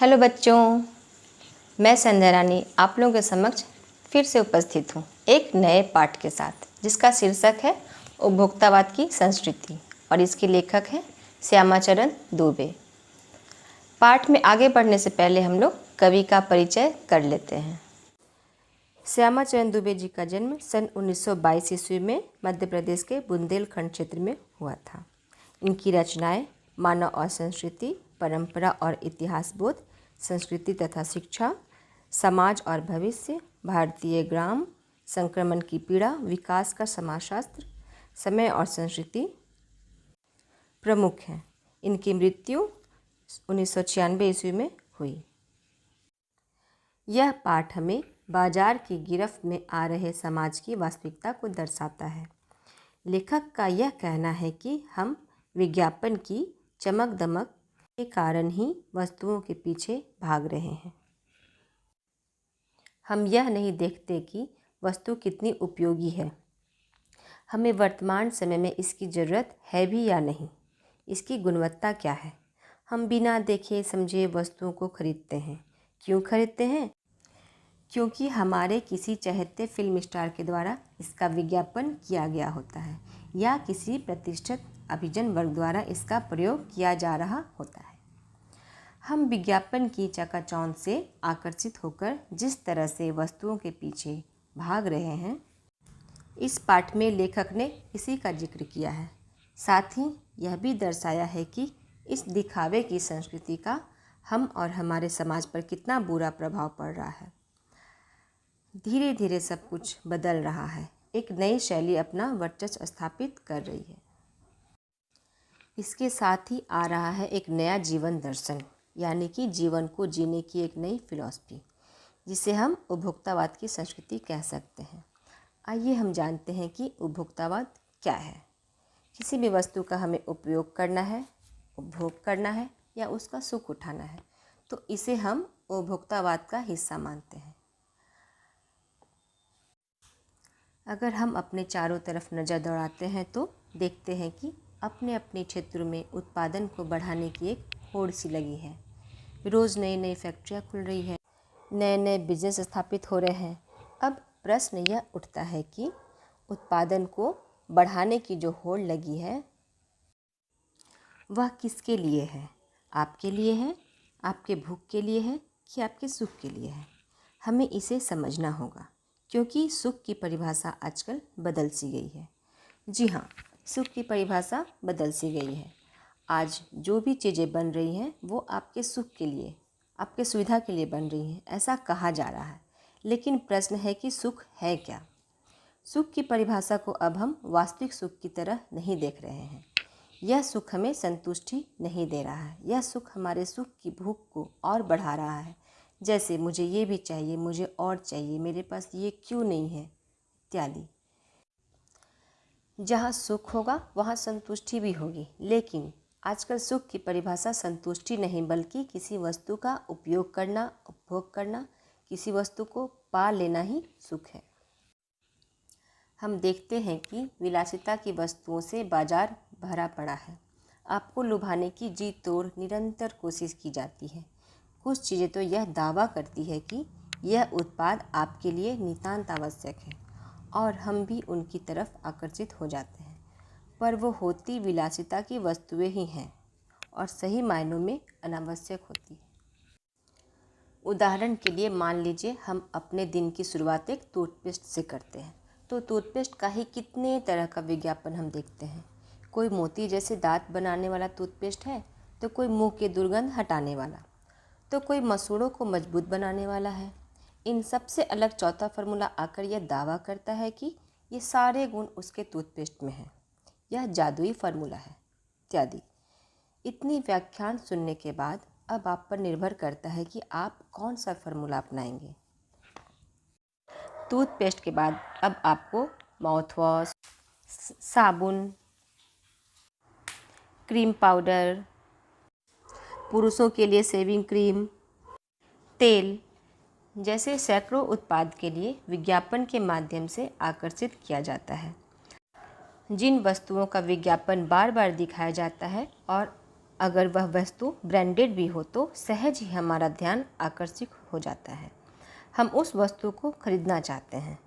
Hello बच्चों, मैं संध्या रानी आप लोगों के समक्ष फिर से उपस्थित हूँ एक नए पाठ के साथ, जिसका शीर्षक है उपभोक्तावाद की संस्कृति और इसके लेखक हैं श्यामाचरण दुबे। पाठ में आगे बढ़ने से पहले हम लोग कवि का परिचय कर लेते हैं। श्यामाचरण दुबे जी का जन्म सन 1922 ईस्वी में मध्य प्रदेश के बुंदेलखंड क्षेत्र में हुआ था। इनकी रचनाएं मानव और संस्कृति, परंपरा और इतिहास बोध, संस्कृति तथा शिक्षा, समाज और भविष्य, भारतीय ग्राम, संक्रमण की पीड़ा, विकास का समाजशास्त्र, समय और संस्कृति प्रमुख हैं। इनकी मृत्यु 1996 ईस्वी में हुई। यह पाठ हमें बाजार की गिरफ्त में आ रहे समाज की वास्तविकता को दर्शाता है। लेखक का यह कहना है कि हम विज्ञापन की चमक दमक के कारण ही वस्तुओं के पीछे भाग रहे हैं। हम यह नहीं देखते कि वस्तु कितनी उपयोगी है, हमें वर्तमान समय में इसकी ज़रूरत है भी या नहीं, इसकी गुणवत्ता क्या है। हम बिना देखे समझे वस्तुओं को खरीदते हैं। क्यों खरीदते हैं? क्योंकि हमारे किसी चहेते फिल्म स्टार के द्वारा इसका विज्ञापन किया गया होता है या किसी प्रतिष्ठित अभिजन वर्ग द्वारा इसका प्रयोग किया जा रहा होता है। हम विज्ञापन की चकाचौंध से आकर्षित होकर जिस तरह से वस्तुओं के पीछे भाग रहे हैं, इस पाठ में लेखक ने इसी का जिक्र किया है। साथ ही यह भी दर्शाया है कि इस दिखावे की संस्कृति का हम और हमारे समाज पर कितना बुरा प्रभाव पड़ रहा है। धीरे धीरे सब कुछ बदल रहा है, एक नई शैली अपना वर्चस्व स्थापित कर रही है। इसके साथ ही आ रहा है एक नया जीवन दर्शन, यानी कि जीवन को जीने की एक नई फिलॉसफी, जिसे हम उपभोक्तावाद की संस्कृति कह सकते हैं। आइए हम जानते हैं कि उपभोक्तावाद क्या है। किसी भी वस्तु का हमें उपयोग करना है, उपभोग करना है या उसका सुख उठाना है, तो इसे हम उपभोक्तावाद का हिस्सा मानते हैं। अगर हम अपने चारों तरफ नज़र दौड़ाते हैं तो देखते हैं कि अपने अपने क्षेत्रों में उत्पादन को बढ़ाने की एक होड़ सी लगी है। रोज़ नई नई फैक्ट्रियाँ खुल रही है, नए नए बिजनेस स्थापित हो रहे हैं। अब प्रश्न यह उठता है कि उत्पादन को बढ़ाने की जो होड़ लगी है वह किसके लिए है? आपके लिए है, आपके भूख के लिए है कि आपके सुख के लिए है? हमें इसे समझना होगा, क्योंकि सुख की परिभाषा आजकल बदल सी गई है। जी हाँ, सुख की परिभाषा बदल सी गई है। आज जो भी चीज़ें बन रही हैं वो आपके सुख के लिए, आपके सुविधा के लिए बन रही हैं, ऐसा कहा जा रहा है। लेकिन प्रश्न है कि सुख है क्या? सुख की परिभाषा को अब हम वास्तविक सुख की तरह नहीं देख रहे हैं। यह सुख हमें संतुष्टि नहीं दे रहा है। यह सुख हमारे सुख की भूख को और बढ़ा रहा है। जैसे मुझे ये भी चाहिए, मुझे और चाहिए, मेरे पास ये क्यों नहीं है, इत्यादि। जहाँ सुख होगा वहाँ संतुष्टि भी होगी, लेकिन आजकल सुख की परिभाषा संतुष्टि नहीं बल्कि किसी वस्तु का उपयोग करना, उपभोग करना, किसी वस्तु को पा लेना ही सुख है। हम देखते हैं कि विलासिता की वस्तुओं से बाजार भरा पड़ा है। आपको लुभाने की जी तोड़ निरंतर कोशिश की जाती है। कुछ चीज़ें तो यह दावा करती है कि यह उत्पाद आपके लिए नितांत आवश्यक है और हम भी उनकी तरफ आकर्षित हो जाते हैं, पर वो होती विलासिता की वस्तुएं ही हैं और सही मायनों में अनावश्यक होती है। उदाहरण के लिए मान लीजिए हम अपने दिन की शुरुआत एक टूथपेस्ट से करते हैं, तो टूथपेस्ट का ही कितने तरह का विज्ञापन हम देखते हैं। कोई मोती जैसे दांत बनाने वाला टूथपेस्ट है, तो कोई मुंह के दुर्गंध हटाने वाला, तो कोई मसूड़ों को मजबूत बनाने वाला है। इन सबसे अलग चौथा फार्मूला आकर यह दावा करता है कि ये सारे गुण उसके टूथपेस्ट में हैं, यह जादुई फार्मूला है, इत्यादि। इतनी व्याख्यान सुनने के बाद अब आप पर निर्भर करता है कि आप कौन सा फार्मूला अपनाएंगे। टूथपेस्ट के बाद अब आपको माउथवॉश, साबुन, क्रीम पाउडर, पुरुषों के लिए शेविंग क्रीम, तेल जैसे सैकड़ों उत्पाद के लिए विज्ञापन के माध्यम से आकर्षित किया जाता है। जिन वस्तुओं का विज्ञापन बार बार दिखाया जाता है और अगर वह वस्तु ब्रांडेड भी हो तो सहज ही हमारा ध्यान आकर्षित हो जाता है, हम उस वस्तु को खरीदना चाहते हैं।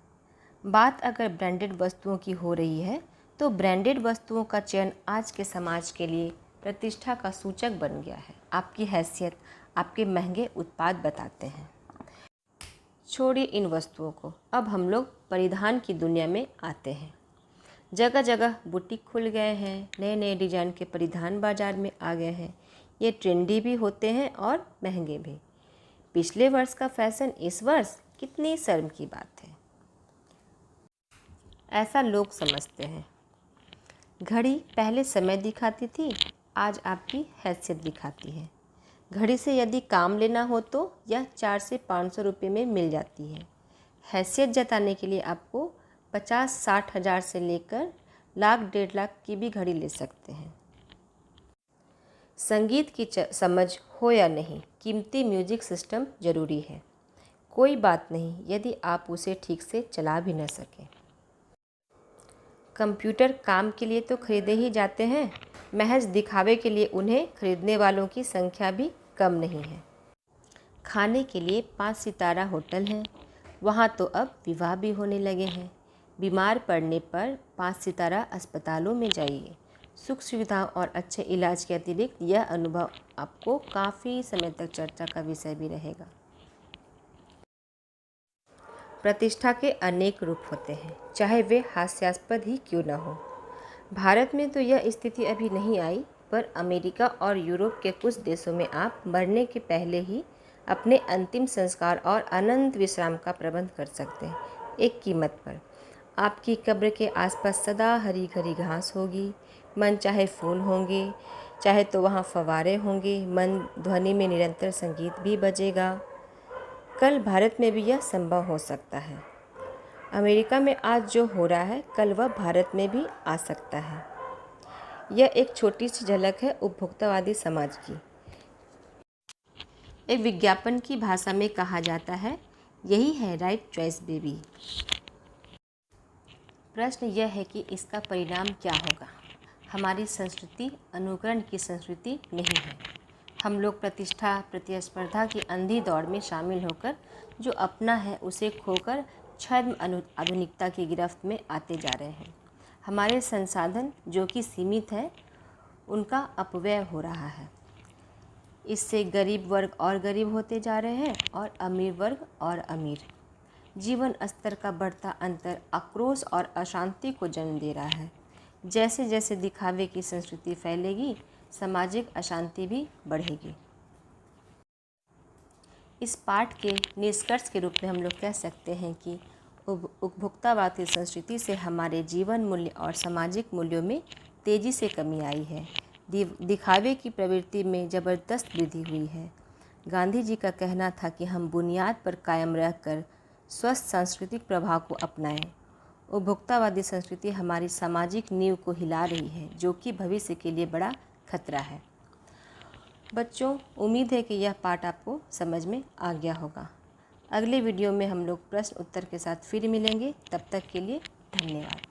बात अगर ब्रांडेड वस्तुओं की हो रही है तो ब्रांडेड वस्तुओं का चयन आज के समाज के लिए प्रतिष्ठा का सूचक बन गया है। आपकी हैसियत आपके महंगे उत्पाद बताते हैं। छोड़िए इन वस्तुओं को, अब हम लोग परिधान की दुनिया में आते हैं। जगह जगह बुटीक खुल गए हैं, नए नए डिजाइन के परिधान बाजार में आ गए हैं। ये ट्रेंडी भी होते हैं और महंगे भी। पिछले वर्ष का फैशन इस वर्ष, कितनी शर्म की बात है, ऐसा लोग समझते हैं। घड़ी पहले समय दिखाती थी, आज आपकी हैसियत दिखाती है। घड़ी से यदि काम लेना हो तो यह 400 से 500 रुपये में मिल जाती है। हैसियत जताने के लिए आपको 50-60 हज़ार से लेकर लाख 1.5 लाख की भी घड़ी ले सकते हैं। संगीत की समझ हो या नहीं, कीमती म्यूजिक सिस्टम ज़रूरी है। कोई बात नहीं यदि आप उसे ठीक से चला भी न सकें। कंप्यूटर काम के लिए तो खरीदे ही जाते हैं, महज दिखावे के लिए उन्हें खरीदने वालों की संख्या भी कम नहीं है। खाने के लिए 5 सितारा होटल हैं, वहाँ तो अब विवाह भी होने लगे हैं। बीमार पड़ने पर 5 सितारा अस्पतालों में जाइए। सुख सुविधाओं और अच्छे इलाज के अतिरिक्त यह अनुभव आपको काफ़ी समय तक चर्चा का विषय भी रहेगा। प्रतिष्ठा के अनेक रूप होते हैं, चाहे वे हास्यास्पद ही क्यों न हो। भारत में तो यह स्थिति अभी नहीं आई, पर अमेरिका और यूरोप के कुछ देशों में आप मरने के पहले ही अपने अंतिम संस्कार और अनंत विश्राम का प्रबंध कर सकते हैं, एक कीमत पर। आपकी कब्र के आसपास सदा हरी भरी घास होगी, मन चाहे फूल होंगे, चाहे तो वहाँ फव्वारे होंगे, मन ध्वनि में निरंतर संगीत भी बजेगा। कल भारत में भी यह संभव हो सकता है। अमेरिका में आज जो हो रहा है, कल वह भारत में भी आ सकता है। यह एक छोटी सी झलक है उपभोक्तावादी समाज की। एक विज्ञापन की भाषा में कहा जाता है, यही है राइट चॉइस बेबी। प्रश्न यह है कि इसका परिणाम क्या होगा। हमारी संस्कृति अनुकरण की संस्कृति नहीं है। हम लोग प्रतिष्ठा प्रतिस्पर्धा की अंधी दौड़ में शामिल होकर जो अपना है उसे खोकर छद्म आधुनिकता की गिरफ्त में आते जा रहे हैं। हमारे संसाधन जो कि सीमित है, उनका अपव्यय हो रहा है। इससे गरीब वर्ग और गरीब होते जा रहे हैं और अमीर वर्ग और अमीर। जीवन स्तर का बढ़ता अंतर आक्रोश और अशांति को जन्म दे रहा है। जैसे जैसे दिखावे की संस्कृति फैलेगी, सामाजिक अशांति भी बढ़ेगी। इस पाठ के निष्कर्ष के रूप में हम लोग कह सकते हैं कि उपभोक्तावादी संस्कृति से हमारे जीवन मूल्य और सामाजिक मूल्यों में तेज़ी से कमी आई है। दिखावे की प्रवृत्ति में ज़बरदस्त वृद्धि हुई है। गांधी जी का कहना था कि हम बुनियाद पर कायम रहकर स्वस्थ सांस्कृतिक प्रभाव को अपनाएं। उपभोक्तावादी संस्कृति हमारी सामाजिक नींव को हिला रही है, जो कि भविष्य के लिए बड़ा खतरा है। बच्चों, उम्मीद है कि यह पाठ आपको समझ में आ गया होगा। अगले वीडियो में हम लोग प्रश्न उत्तर के साथ फिर मिलेंगे। तब तक के लिए धन्यवाद।